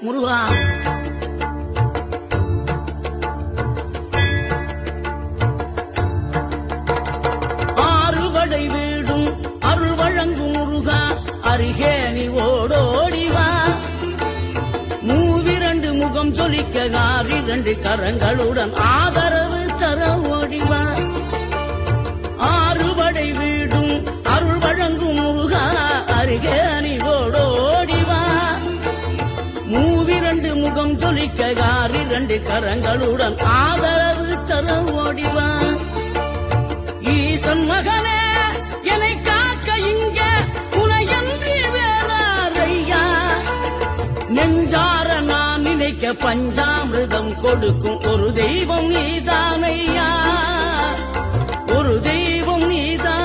முருகா. ஆறுபடை வீடும் அருள் வழங்கும் முருகா, அருகே நீ ஓடோடிவா. மூவிரண்டு முகம் சொலிக்க ஆறிரண்டு கரங்களுடன் ஆதரவு தர ஓடிவா. ஆறுபடை வீடும் அருள் வழங்கும் முருகா, அருகே நீ ஓடோடிவா. மூவிரண்டு முகம் சொலிக்க ஆறிரண்டு கரங்களுடன் ஆதரவு தர ஓடிவா. ஈசன் மகனே என்னை காக்க இங்க உனையன்றி வேறாரையா. நெஞ்சார நான் நினைக்க பஞ்சாமிர்தம் கொடுக்கும் ஒரு தெய்வம் நீதானையா, ஒரு தெய்வம் நீதான்.